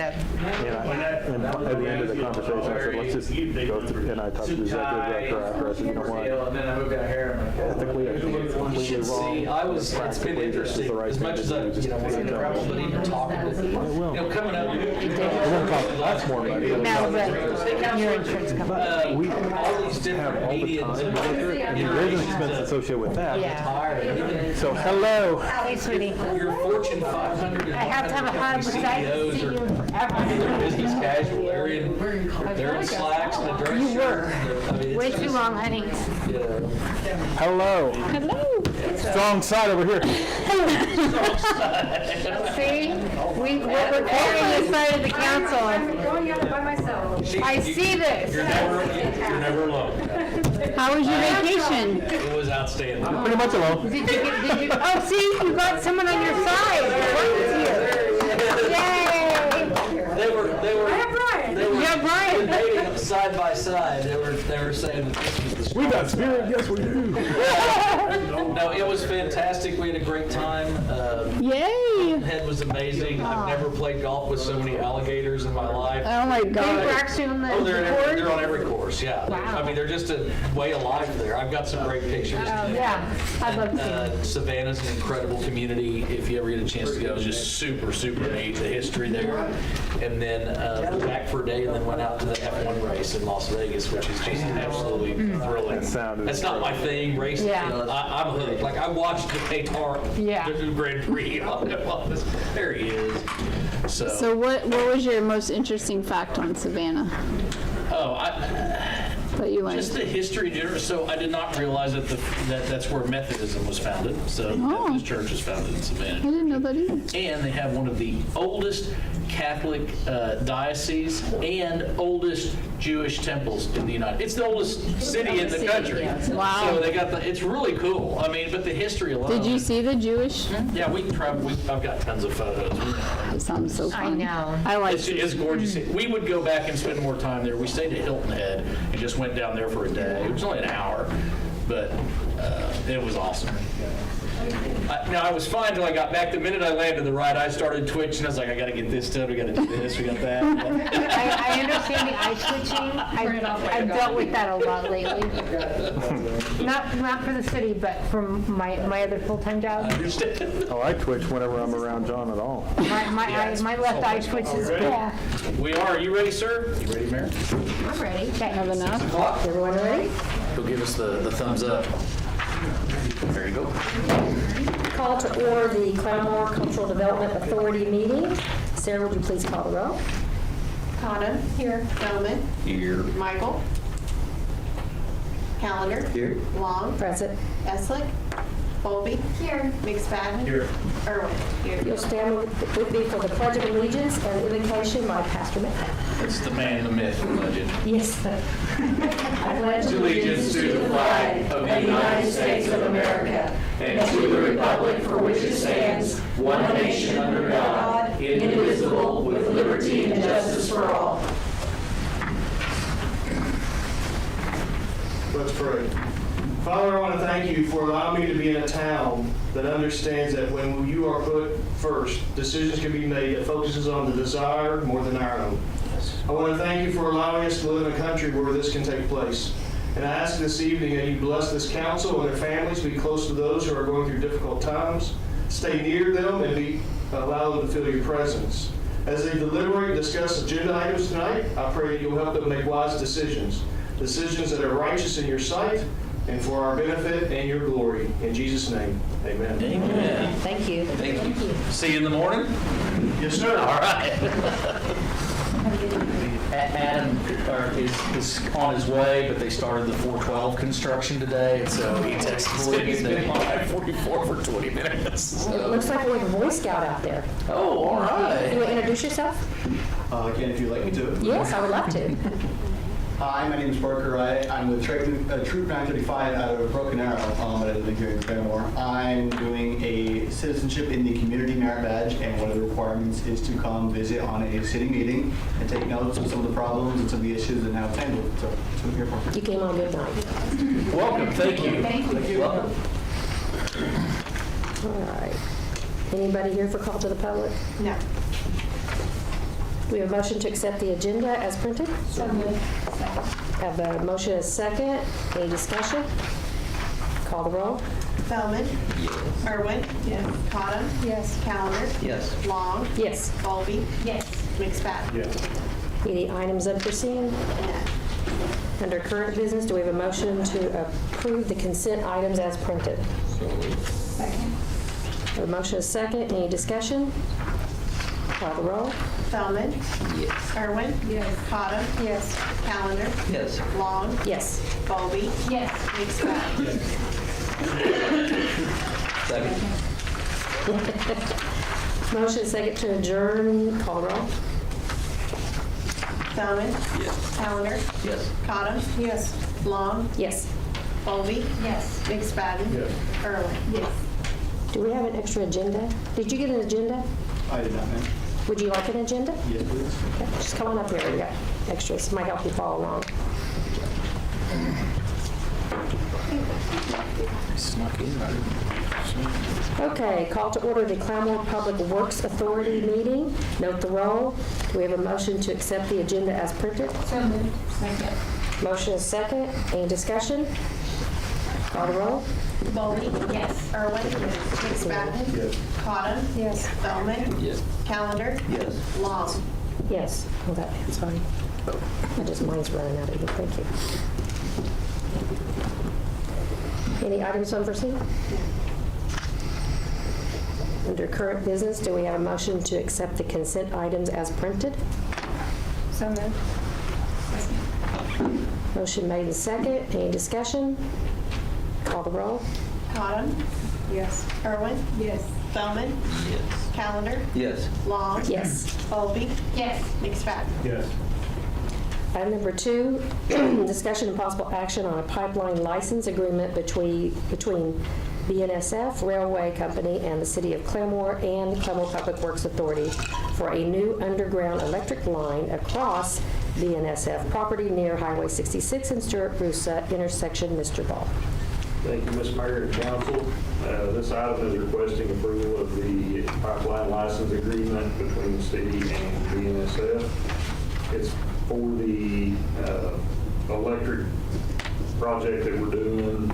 up. And at the end of the conversation, I said, let's just go through, and I talked to the executive director after. I said, you know what? And then I moved out here. Ethically, I think it's completely wrong. It's been interesting, as much as I, was in the realm, but even talking with people, coming up. It won't cost lots more money. No, but your insurance company. We all these different have all the mediums time, and there's an expense associated with that. Yeah. So, hello. Hey, sweetie. Your Fortune 500 and I have to have a hug because I haven't seen you forever. they're business casual. They're in slacks and a dress You shirt. Way too long, honey. Hello. Hello. Strong side over here. See, we're carrying this side of the council. I'm going out by myself. I see this. You're never alone. How was your vacation? It was outstanding. Pretty much alone. Did you, oh, see, you got someone on your side. Yay. They were. Yeah, Brian. Dating side by side. They were saying that this was the We got spirit, yes we do. No, it was fantastic. We had a great time. Yay! Head was amazing. I've never played golf with so many alligators in my life. Oh my They were God. actually on the Oh, they're board. on every course, yeah. Wow. I mean, they're just a way of life there. I've got some great pictures. Yeah, I'd love to see it. Savannah's an incredible community. If you ever get a chance to go, it's just super, super neat, the history there. And then back for a day and then went out to the F1 race in Las Vegas, which is just absolutely thrilling. That's not my thing, racing. Yeah. I'm hooked. Like, I watched the Qatar Grand Prix. There he is. So what was your most interesting fact on Savannah Oh, that you learned? just the history in general. So I did not realize that that's where Methodism was founded. So Methodist Church was founded in I Savannah. didn't know that either. And they have one of the oldest Catholic dioceses and oldest Jewish temples in the United States. It's the oldest city in the country. Wow. So they got it's really cool. I mean, but the history alone. Did you see the Jewish? Yeah, we traveled. I've got tons of photos. It sounds so I fun. know. I like It's gorgeous. We would go back and spend more time there. We stayed at Hilton Head and just went down there for a day. It was only an hour, but it was awesome. Now, I was fine until I got back. The minute I landed, the right eye started twitching. I was like, I got to get this done. We got to do this. We got that. I understand the eye twitching. I've dealt with that a lot lately. Not for the city, but from my other full-time job. Oh, I twitch whenever I'm around John at all. My left eye twitches. Yeah. We are. Are you ready, sir? You ready, Mayor? I'm ready. have enough. Everyone ready? He'll give us the thumbs up. There you go. Call to order the Claremore Cultural Development Authority meeting. Sarah, would you please call the roll? Cotton. Here. Bowman. Here. Michael. Callender. Here. Long. Present. Eslick. Colby. Here. McSpadden. Here. Irwin. Here. You'll stand with me for the Pledge of Allegiance and invocation by Pastor Matt. It's the man, the myth, the legend. Yes. I pledge Allegiance to the flag of the United States of America and to the republic for which it stands, one nation under God, indivisible, with liberty and justice for all. Let's pray. Father, I want to thank you for allowing me to be in a town that understands that when you are put first, decisions can be made that focuses on the desire more than our own. I want to thank you for allowing us to live in a country where this can take place. And I ask this evening that you bless this council and their families, be close to those who are going through difficult times, stay near them, and allow them to feel your presence. As they deliberate and discuss agenda items tonight, I pray that you'll help them make wise decisions that are righteous in your sight and for our benefit and your glory. In Jesus' name, amen. Amen. Thank you. Thank you. See you in the morning? Yes, sir. All right. Adam is on his way, but they started the 412 construction today, and so he texted me. He's been on I-44 for 20 minutes. It looks like we have a Boy Scout out there. Oh, all You right. want to introduce yourself? Again, if you'd like me to. Yes, I would love to. Hi, my name is Parker Wright. I'm with Troop 935 out of Broken Arrow, but I live here in Claremore. I'm doing a citizenship in the community merit badge, and one of the requirements is to come visit on a city meeting and take notes of some of the problems and some of the issues and how it's handled. So that's what I'm here for. You came on a good night. Welcome. Thank you. Thank you. Welcome. All right. Anybody here for call to the public? No. we have a motion to accept the agenda as printed? So moved. Have a motion as second. Any discussion? Call the roll. Feldman. Yes. Irwin. Yes. Cottom. Yes. Calendar. Yes. Long. Yes. Bowlby. Yes. McSpadden. Yes. Any items unforeseen? None. Under current business, do we have a motion to approve the consent items as printed? Second. A motion is second. Any discussion? Call the roll. Feldman. Yes. Irwin. Yes. Cottom. Yes. Calendar. Yes. Long. Yes. Bowlby. Yes. McSpadden. Second. Motion is second to adjourn. Call the roll. Feldman. Yes. Calendar. Yes. Cottom. Yes. Long. Yes. Bowlby. Yes. McSpadden. Yes. Irwin. Yes. Do we have an extra agenda? Did you get an agenda? I did not, ma'am. Would you like an agenda? Yes, please. Okay, just come on up here. We got extras. Might help you follow along. Snuck in. Okay, call to order the Claremore Public Works Authority meeting. Note the roll. Do we have a motion to accept the agenda as printed? So moved. Second. Motion is second. Any discussion? Call the roll. Bowlby. Yes. Irwin. Yes. McSpadden. Yes. Cottom. Yes. Feldman. Yes. Calendar. Yes. Long. Yes. Oh, that's fine. Mine's running out of here. Thank you. Any items unforeseen? Under current business, do we have a motion to accept the consent items as printed? So moved. Motion made and second. Any discussion? Call the roll. Cottom. Yes. Irwin. Yes. Feldman. Yes. Calendar. Yes. Long. Yes. Bowlby. Yes. McSpadden. Yes. Item number 2, discussion and possible action on a pipeline license agreement between BNSF Railway Company and the City of Claremore and Claremore Public Works Authority for a new underground electric line across BNSF property near Highway 66 and Stuart Rusa intersection. Mr. Ball. Thank you, Ms. Mayor and Council. This item is requesting approval of the pipeline license agreement between the city and BNSF. It's for the electric project that we're doing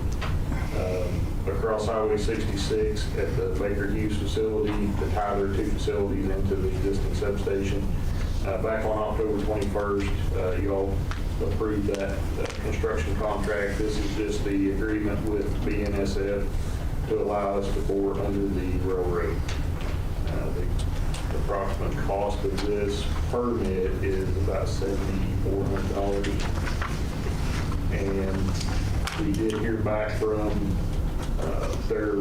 across Highway 66 at the Baker Hughes facility to tie their two facilities into the existing substation. Back on October 21st, you all approved that construction contract. This is just the agreement with BNSF to allow us to bore under the railroad. The approximate cost of this permit is about $7,400. And we did hear back from their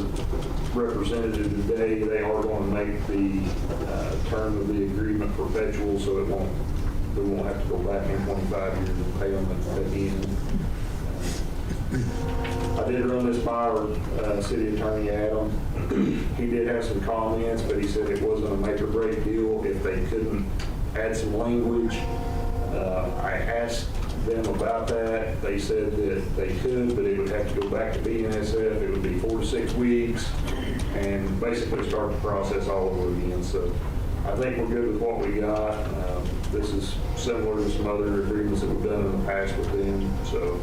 representative today. They are going to make the term of the agreement perpetual, so we won't have to go back in 25 years and pay them again. I did run this by our city attorney, Adam. He did have some comments, but he said it wasn't a make or break deal if they couldn't add some language. I asked them about that. They said that they could, but it would have to go back to BNSF. It would be 4 to 6 weeks and basically start the process all over again. So I think we're good with what we got. This is similar to some other agreements that we've done in the past with them. So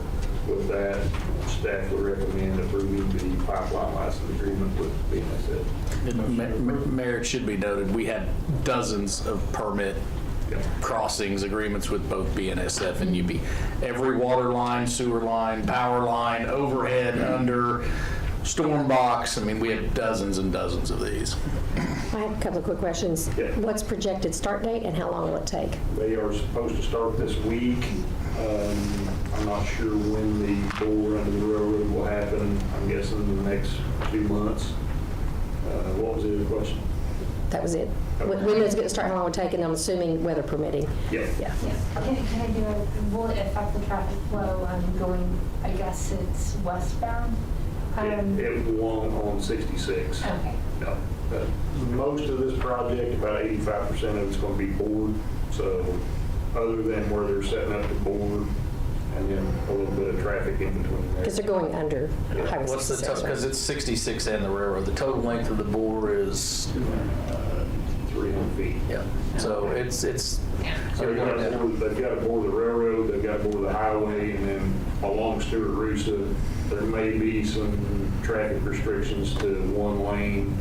with that, staff would recommend approving the pipeline license agreement with BNSF. Mayor, it should be noted, we had dozens of permit crossings agreements with both BNSF and UP. Every water line, sewer line, power line, overhead, under, storm box. I mean, we have dozens and dozens of these. I have a couple of quick questions. Yeah. What's projected start date and how long will it take? They are supposed to start this week. I'm not sure when the bore under the railroad will happen. I'm guessing in the next 2 months. What was the other question? That was it. When is it going to start, how long it would take, and I'm assuming weather permitting? Yeah. Yeah. Can I do will it affect the traffic flow going, I guess it's westbound? It won't on 66. Okay. No. Most of this project, about 85% of it's going to be bored. So other than where they're setting up the board and then a little bit of traffic in between there. Because they're going under Highway What's the 66, total, because right? it's 66 and the railroad, the total length of the bore is 300 feet. Yeah. So it's So they've got to bore the railroad, they've got to bore the highway, and then along Stewart Roosa, there may be some traffic restrictions to one lane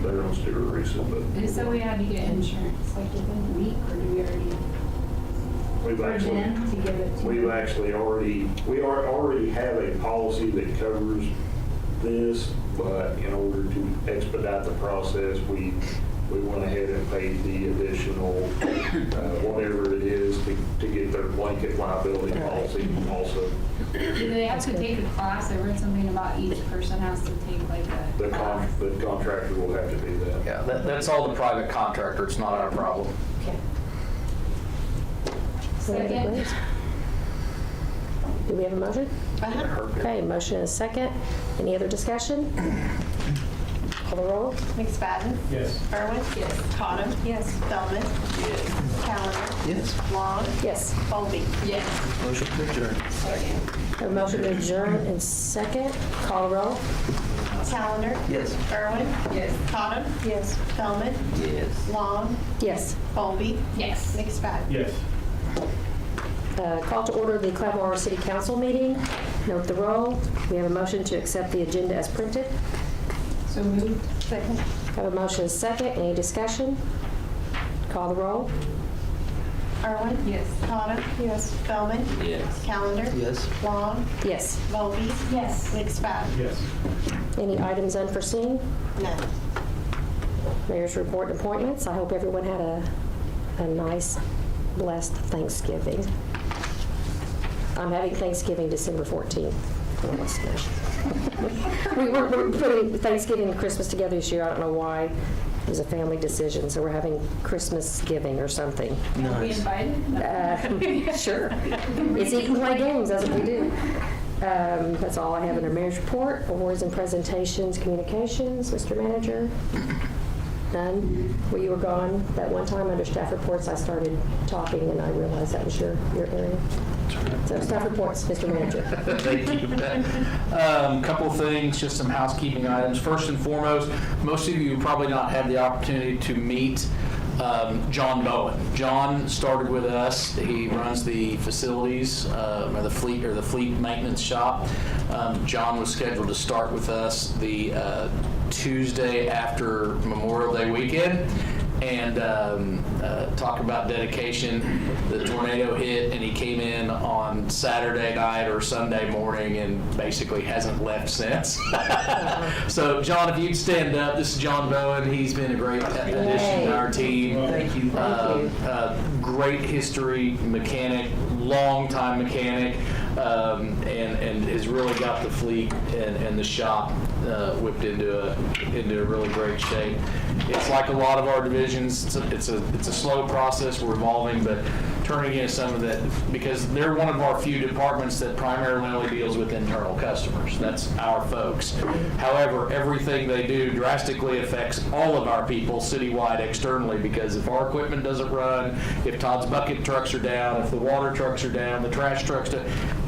there on Stewart Roosa, but So we had to get insurance, like within a week, or do we already, we've for actually, them to give it to? we've actually already have a policy that covers this, but in order to expedite the process, we went ahead and paid the additional, whatever it is to get their blanket liability policy also. Do they have to take a class? I read something about each person has to take like a The class. contractor will have to do that. yeah, that's all the private contractor. It's not our problem. Okay. Second. Do we have a motion? Okay, motion and a second. Any other discussion? Call the roll. McSpadden? Yes. Irwin? Yes. Cottam? Yes. Feldman? Yes. Callender? Yes. Long? Yes. Colby? Yes. Motion to adjourn. A motion to adjourn and second. Call the roll. Callender? Yes. Irwin? Yes. Cottam? Yes. Feldman? Yes. Long? Yes. Colby? Yes. McSpadden? Yes. Call to order the Claremore City Council meeting. Note the roll. We have a motion to accept the agenda as printed. So moved. Second. Have a motion and a second. Any discussion? Call the roll. Irwin? Yes. Cottam? Yes. Feldman? Yes. Callender? Yes. Long? Yes. Colby? Yes. McSpadden? Yes. Any items unforeseen? None. Mayor's report and appointments. I hope everyone had a nice, blessed Thanksgiving. I'm having Thanksgiving December 14th. We're putting Thanksgiving and Christmas together this year. I don't know why. It was a family decision, so we're having Christmas giving or something. Are we Nice. invited? Sure. It's eat and play games, that's what we do. That's all I have in our mayor's report. Awards and presentations, communications, Mr. Manager. None. Well, you were gone that one time under staff reports. I started talking and I realized that was your area. So staff reports, Mr. Manager. Thank you. Couple of things, just some housekeeping items. First and foremost, most of you probably not had the opportunity to meet John Bowen. John started with us. He runs the facilities, or the fleet maintenance shop. John was scheduled to start with us the Tuesday after Memorial Day weekend, and talk about dedication. The tornado hit, and he came in on Saturday night or Sunday morning, and basically hasn't left since. So, John, if you'd stand up, this is John Bowen. He's been a great addition to our team. Thank you. Great history mechanic, long-time mechanic, and has really got the fleet and the shop whipped into a really great shape. It's like a lot of our divisions. It's a slow process. We're evolving, but turning into some of that, because they're one of our few departments that primarily only deals with internal customers. That's our folks. However, everything they do drastically affects all of our people citywide externally, because if our equipment doesn't run, if Todd's bucket trucks are down, if the water trucks are down, the trash trucks down,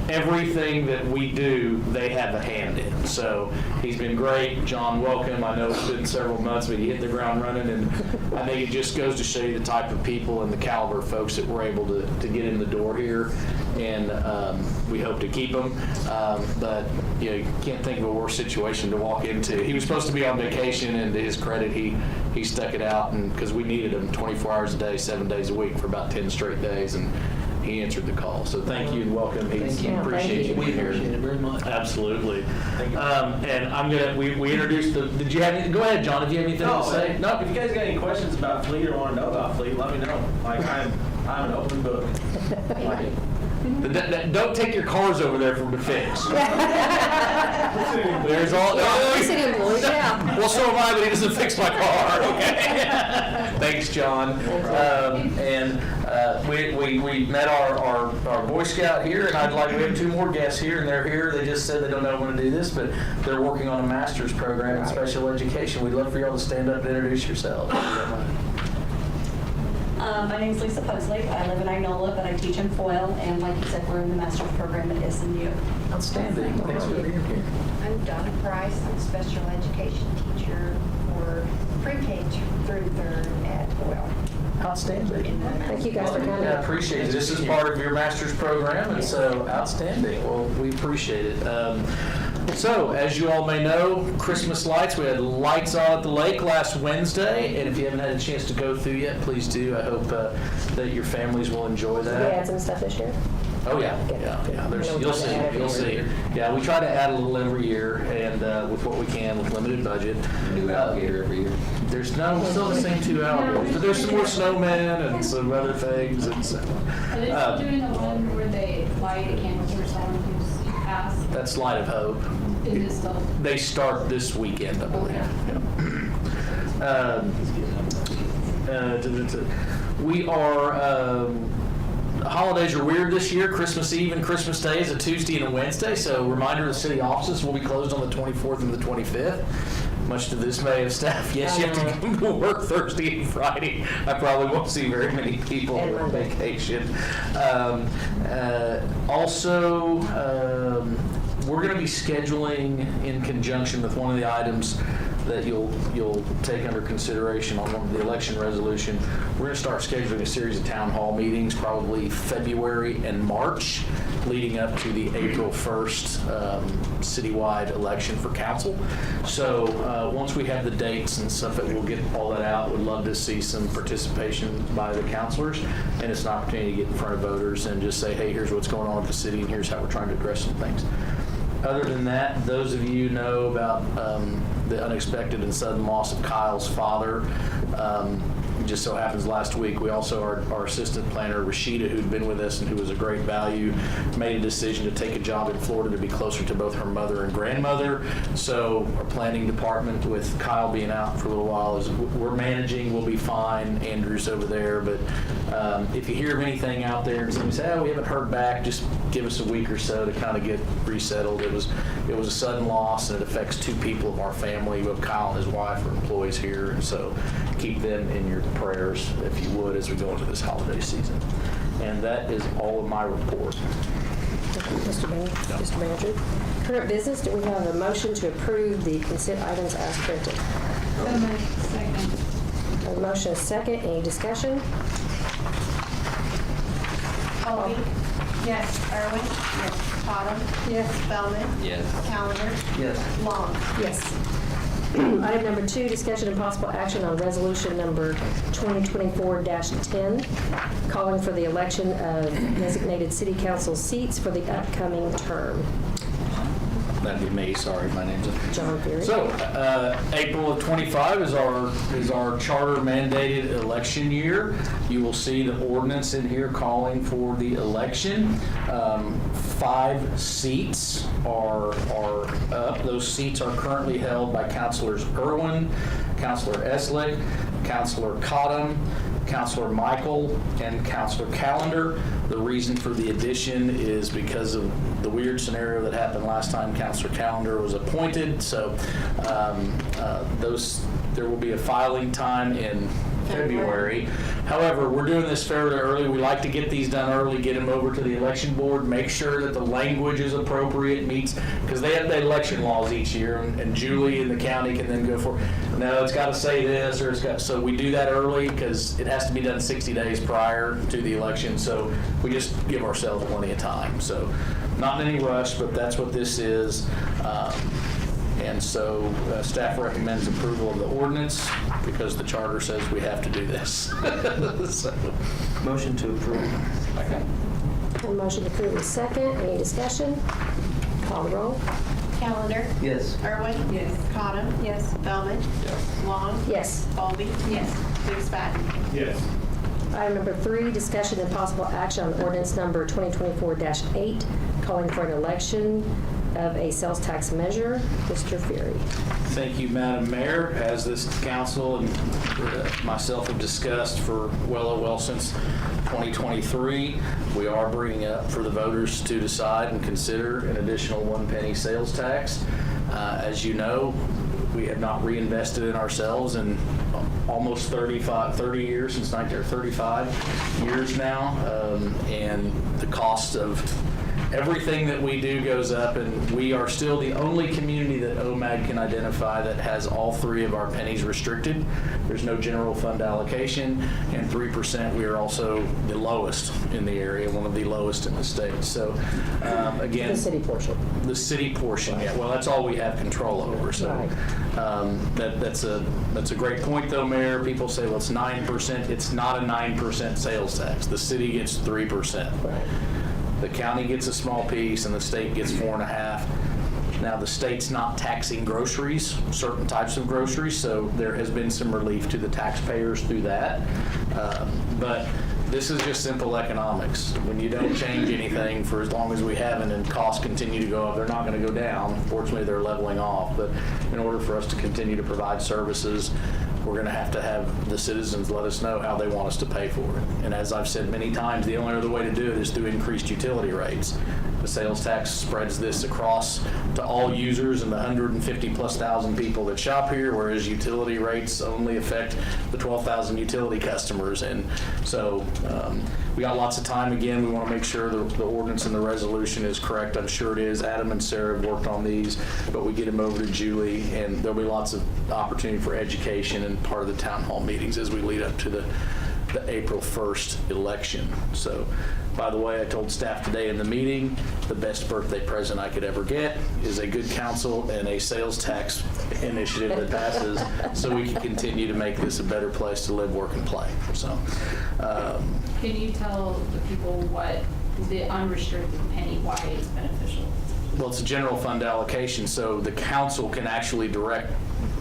everything that we do, they have a hand in. So he's been great. John, welcome. I know it's been several months, but he hit the ground running, and I think it just goes to show you the type of people and the caliber of folks that we're able to get in the door here, and we hope to keep them. But you can't think of a worse situation to walk into. He was supposed to be on vacation, and to his credit, he stuck it out, and because we needed him 24 hours a day, 7 days a week for about 10 straight days, and he answered the call. So thank you and welcome. Thank you. Appreciate you We being here. appreciate it very much. Absolutely. And I'm gonna, we introduced did you have anything? Go ahead, John, if you have anything to say? No, if you guys got any questions about Fleet or want to know about Fleet, let me know. Like, I'm an open book. Don't take your cars over there for the fix. There's all. City employees, yeah. Well, so am I, but he doesn't fix my car. Okay. Thanks, John. We met our Boy Scout here, and we have 2 more guests here, and they're here. They just said they don't know when to do this, but they're working on a master's program in special education. We'd love for y'all to stand up and introduce yourselves. My name is Lisa Posley. I live in Inola, but I teach in Foyle, and like you said, we're in the master's program at SMU. Outstanding. Thanks for being here. I'm Donna Price. I'm a special education teacher for pre-K through third at Foyle. Outstanding. Thank you guys for coming. Yeah, I appreciate it. This is part of your master's program, and so outstanding. Well, we appreciate it. So, as you all may know, Christmas lights, we had lights on at the lake last Wednesday, and if you haven't had a chance to go through yet, please do. I hope that your families will enjoy Did we that. add some stuff this year? Oh, yeah. You'll see. Yeah, we try to add a little every year, and with what we can, with limited budget. New alligator every year. There's still the same two alligators, but there's some more snowmen and some other things, and so. Are they still doing the one where they light a candle for someone who's passed? That's Light of Hope. Is it still? They start this weekend, I believe. We are, holidays are weird this year. Christmas Eve and Christmas Day is a Tuesday and a Wednesday, so reminder, the city offices will be closed on the 24th and the 25th. Much to the dismay of staff. Yes, you have to come to work Thursday and Friday. I probably won't see very many people on vacation. We're going to be scheduling in conjunction with one of the items that you'll take under consideration on the election resolution. We're going to start scheduling a series of town hall meetings, probably February and March, leading up to the April 1st citywide election for council. So once we have the dates and stuff, that we'll get all that out. We'd love to see some participation by the councilors, and it's an opportunity to get in front of voters and just say, hey, here's what's going on with the city, and here's how we're trying to address some things. Other than that, those of you know about the unexpected and sudden loss of Kyle's father. Just so happens last week, we also, our assistant planner, Rashida, who'd been with us and who was a great value, made a decision to take a job in Florida to be closer to both her mother and grandmother. So our planning department, with Kyle being out for a little while, is we're managing, we'll be fine. Andrew's over there, but if you hear of anything out there and somebody say, oh, we haven't heard back, just give us a week or so to kind of get resettled. It was a sudden loss, and it affects two people of our family. Both Kyle and his wife are employees here, and so keep them in your prayers, if you would, as we go into this holiday season. And that is all of my report. Mr. Manager. Current business, do we have a motion to approve the consent items as printed? Second. A motion is second. Any discussion? Colby? Yes. Irwin? Yes. Cottom? Yes. Feldman? Yes. Calendar? Yes. Long? Yes. Item number 2, discussion and possible action on resolution number 2024-10, calling for the election of designated city council seats for the upcoming term. That'd be me, sorry, my name's John Fury. So, April of 25 is our charter mandated election year. You will see the ordinance in here calling for the election. 5 seats are up. Those seats are currently held by Councilors Irwin, Councilor Eslick, Councilor Cottom, Councilor Michael, and Councilor Calendar. The reason for the addition is because of the weird scenario that happened last time Councilor Calendar was appointed. So there will be a filing time in February. However, we're doing this fairly early. We like to get these done early, get them over to the election board, make sure that the language is appropriate, meets, because they have the election laws each year, and Julie and the county can then go for, no, it's got to say this, or it's got, so we do that early because it has to be done 60 days prior to the election, so we just give ourselves plenty of time. So not in any rush, but that's what this is. And so staff recommends approval of the ordinance because the charter says we have to do this. So. Motion to approve. A motion to approve is second. Any discussion? Call the roll. Calendar? Yes. Irwin? Yes. Cottom? Yes. Feldman? Yes. Long? Yes. Colby? Yes. Big Spadden? Yes. Item number 3, discussion and possible action on ordinance number 2024-8, calling for an election of a sales tax measure. Mr. Fury. Thank you, Madam Mayor. As this council and myself have discussed for well since 2023, we are bringing up for the voters to decide and consider an additional 1 penny sales tax. As you know, we have not reinvested in ourselves in almost 30 years, since 35 years now. And the cost of everything that we do goes up, and we are still the only community that OMAG can identify that has all 3 of our pennies restricted. There's no general fund allocation, and 3%, we are also the lowest in the area, one of the lowest in the state. So again, The city portion. the city portion, yeah, well, that's all we have control over. So that's a great point, though, Mayor. People say, well, it's 9%. It's not a 9% sales tax. The city gets 3%. Right. The county gets a small piece, and the state gets 4.5%. Now, the state's not taxing groceries, certain types of groceries, so there has been some relief to the taxpayers through that. But this is just simple economics. When you don't change anything for as long as we haven't, and costs continue to go up, they're not going to go down. Fortunately, they're leveling off. But in order for us to continue to provide services, we're going to have the citizens let us know how they want us to pay for it. And as I've said many times, the only other way to do it is through increased utility rates. The sales tax spreads this across to all users and the 150,000+ people that shop here, whereas utility rates only affect the 12,000 utility customers. And so we got lots of time. Again, we want to make sure the ordinance and the resolution is correct. I'm sure it is. Adam and Sarah have worked on these, but we get them over to Julie, and there'll be lots of opportunity for education and part of the town hall meetings as we lead up to the April 1st election. So, by the way, I told staff today in the meeting, the best birthday present I could ever get is a good council and a sales tax initiative that passes, so we can continue to make this a better place to live, work, and play. So, Can you tell the people what the unrestricted penny, why it's beneficial? well, it's a general fund allocation, so the council can actually direct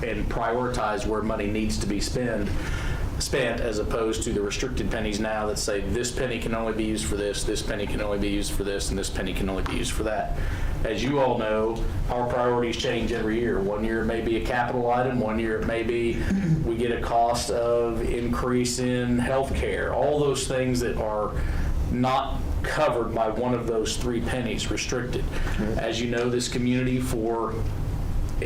and prioritize where money needs to be spent, as opposed to the restricted pennies now that say this penny can only be used for this penny can only be used for this, and this penny can only be used for that. As you all know, our priorities change every year. One year it may be a capital item, one year it may be we get a cost of increase in health care, all those things that are not covered by one of those 3 pennies restricted. As you know, this community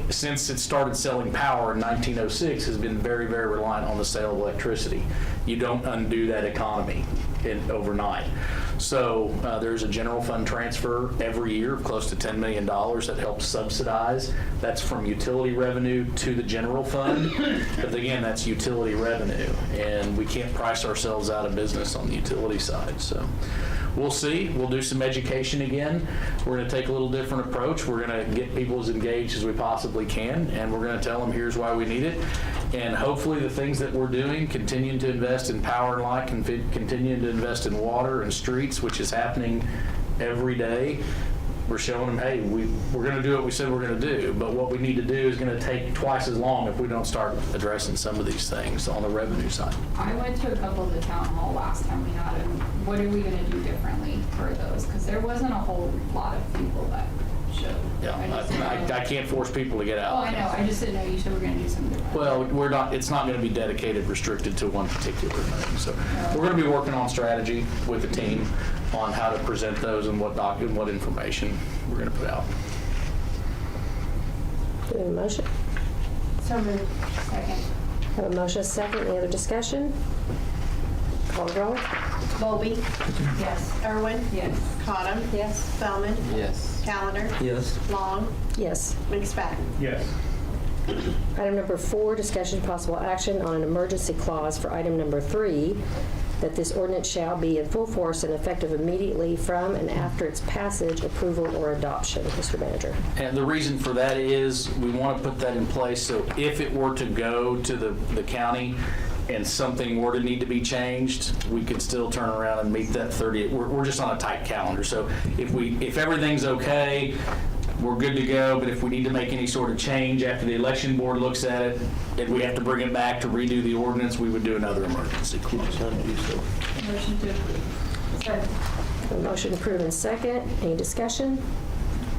since it started selling power in 1906 has been very, very reliant on the sale of electricity. You don't undo that economy overnight. So there's a general fund transfer every year of close to $10 million that helps subsidize. That's from utility revenue to the general fund. But again, that's utility revenue, and we can't price ourselves out of business on the utility side. So we'll see. We'll do some education again. We're going to take a little different approach. We're going to get people as engaged as we possibly can, and we're going to tell them here's why we need it. And hopefully the things that we're doing, continuing to invest in power and light, continuing to invest in water and streets, which is happening every day, we're showing them, hey, we're going to do what we said we're going to do, but what we need to do is going to take twice as long if we don't start addressing some of these things on the revenue side. I went to a couple of the town hall last time we had them. What are we going to do differently for those? Because there wasn't a whole lot of people that showed. Yeah, I can't force people to get out. Oh, I know. I just didn't know you said we're going to do something different. Well, we're not. It's not going to be dedicated, restricted to one particular thing. So we're going to be working on strategy with the team on how to present those and what information we're going to put out. Do we have a motion? So moved. Second. Have a motion, a second. Any other discussion? Call the roll. Bowlby, Yes. Irwin, Yes. Cottom, Yes. Spellman, Yes. Callender, Yes. Long, Yes. McSpadden. Yes. Item number 4, discussion of possible action on an emergency clause for item number 3, that this ordinance shall be in full force and effective immediately from and after its passage, approval, or adoption. Mr. Manager. And the reason for that is we want to put that in place so if it were to go to the county and something were to need to be changed, we could still turn around and meet that 30. We're just on a tight calendar. So if everything's okay, we're good to go, but if we need to make any sort of change after the election board looks at it, and we have to bring it back to redo the ordinance, we would do another emergency clause. Motion to approve. Second. A motion approved and second. Any discussion?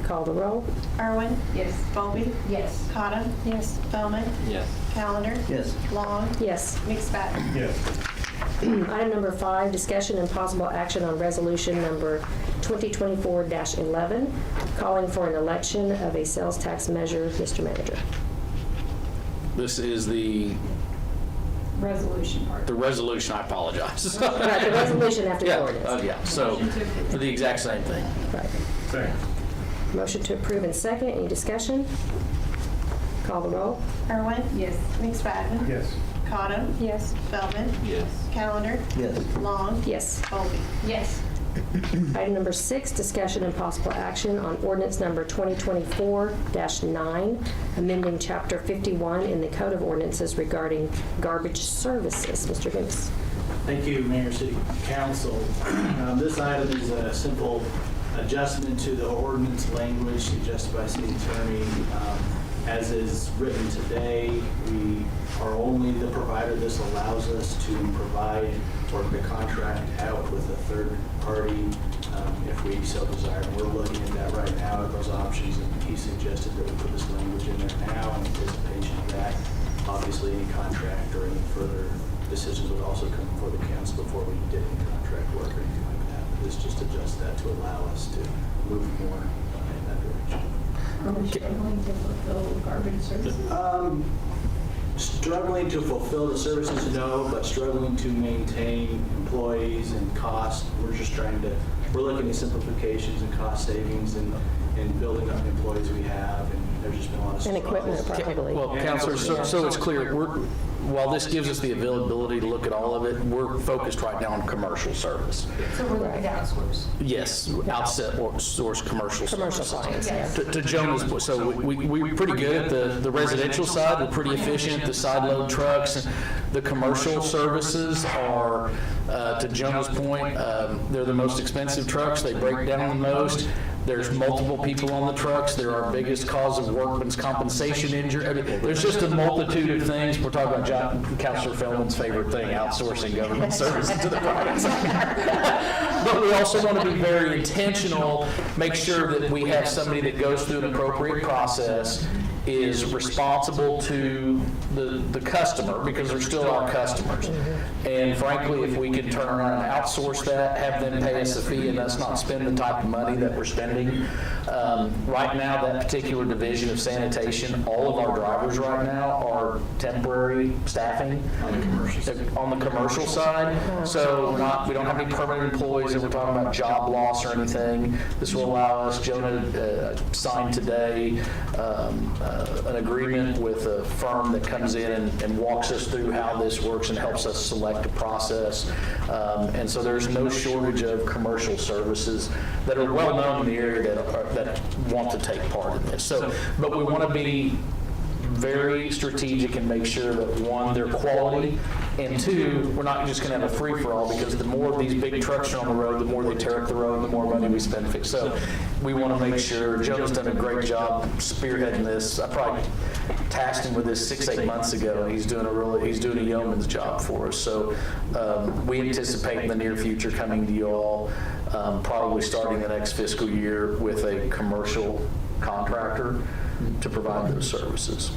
Call the roll. Irwin, Yes. Bowlby, Yes. Cottom, Yes. Spellman, Yes. Callender, Yes. Long, Yes. McSpadden. Yes. Item number 5, discussion and possible action on resolution number 2024-11, calling for an election of a sales tax measure. Mr. Manager. This is the Resolution part. resolution, I apologize. Right, the resolution after the Yeah, ordinance. yeah, so, for the exact same thing. Right. Second. Motion to approve in second. Any discussion? Call the roll. Irwin? Yes. McSpadden? Yes. Cotto? Yes. Feldman? Yes. Calendar? Yes. Long? Yes. Colby? Yes. Item number 6, discussion and possible action on ordinance number 2024-9, amending Chapter 51 in the Code of Ordinances regarding garbage services. Mr. Davis. Thank you, Mayor, City Council. This item is a simple adjustment to the ordinance language suggested by City Attorney. As is written today, we are only the provider. This allows us to provide or to contract out with a third party if we so desire. And we're looking at that right now at those options, and he suggested that we put this language in there now in anticipation of that. Obviously, any contract or any further decisions would also come before the council before we did any contract work or anything like that. But this just adjusts that to allow us to move more in that direction. Are we struggling to fulfill garbage services? Struggling to fulfill the services, no, but struggling to maintain employees and cost. We're looking at simplifications and cost savings and building up the employees we have, and there's just been a lot of And equipment, probably. Well, Counselor, so it's clear, while this gives us the availability to look at all of it, we're focused right now on commercial service. So we're looking to outsource. Yes, outsource commercial Commercial services. clients, yeah. To Jonah's point, so we're pretty good at the residential side, we're pretty efficient, the side load trucks. The commercial services are, to Jonah's point, they're the most expensive trucks, they break down the most. There's multiple people on the trucks. They're our biggest cause of workman's compensation injury. I mean, there's just a multitude of things. We're talking about Councilor Feldman's favorite thing, outsourcing government services to the private sector. But we also want to be very intentional, make sure that we have somebody that goes through an appropriate process, is responsible to the customer, because they're still our customers. And frankly, if we can turn around and outsource that, have them pay us a fee, and us not spend the type of money that we're spending. Right now, that particular division of sanitation, all of our drivers right now are temporary staffing on the commercial side. So we don't have any permanent employees that we're talking about job loss or anything. This will allow us, Jonah signed today, an agreement with a firm that comes in and walks us through how this works and helps us select a process. And so there's no shortage of commercial services that are well known in the area that want to take part in this. So, but we want to be very strategic and make sure that, one, they're quality, and two, we're not just going to have a free-for-all, because the more of these big trucks are on the road, the more they tear up the road, the more money we spend fixed. So we want to make sure, Joe's done a great job spearheading this. I probably tasked him with this 6-8 months ago, and he's doing a yeoman's job for us. So we anticipate in the near future coming to you all, probably starting the next fiscal year, with a commercial contractor to provide those services.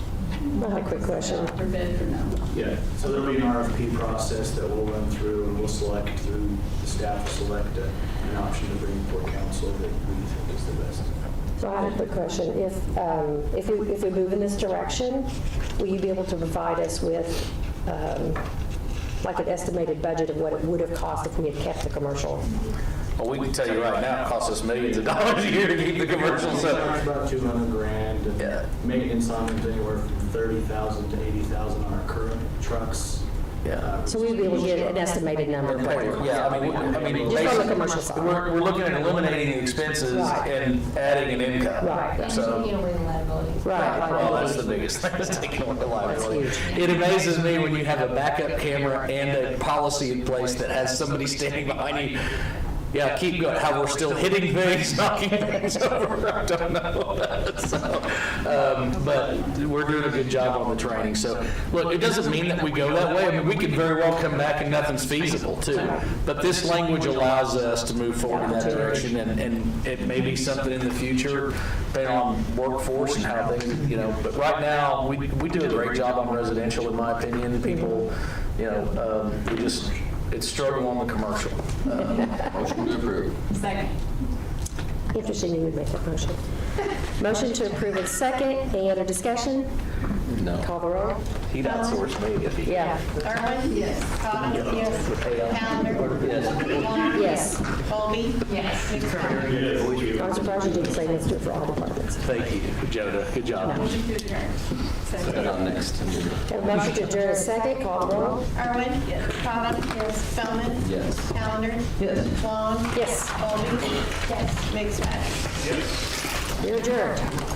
I have a quick question. For bid or no? Yeah, so there'll be an RFP process that we'll run through, and we'll select through, the staff will select an option to bring before council that we think is the best. So I have a quick question. If we move in this direction, will you be able to provide us with like an estimated budget of what it would have cost if we had kept the commercial? Well, we can tell you right now, it costs us millions of dollars a year to keep the commercial. It's So about $200,000, and Yeah. maintenance on them anywhere from $30,000 to $80,000 on our current trucks. yeah. So we'd be able to get an estimated number. Yeah, I mean, Just on the basically, commercial side. we're looking at eliminating the expenses Right. and adding an income. Right. And So, taking away the liability. Right. well, that's the biggest thing, is taking away the liability. That's It amazes me when you have a backup camera and a policy in place that has somebody standing behind you. Yeah, keep going, how we're still hitting things, knocking things over, I don't know. So, but we're doing a good job on the training. So, look, it doesn't mean that we go that way. I mean, we could very well come back and nothing's feasible too. But this language allows us to move forward in that direction, and it may be something in the future, depending on workforce and how things, but right now, we do a great job on residential, in my opinion. People, it's struggle on the commercial. Motion to approve. Second. Interesting you would make that motion. Motion to approve in second. Any other discussion? No. Call the roll. He'd outsource me if he. Yeah. Irwin? Yes. Cottle? Yes. Callender? Yes. Long? Yes. Colby? Yes. McSpadden? I'm surprised you didn't say let's do it for all departments. Thank you, Joda. Good job. Motion to adjourn. Put on next. Have a motion to adjourn a second. Call the roll. Irwin? Yes. Cottle? Yes. Spellman? Yes. Callender? Yes. Long? Yes. Colby? Yes. McSpadden? You're adjourned.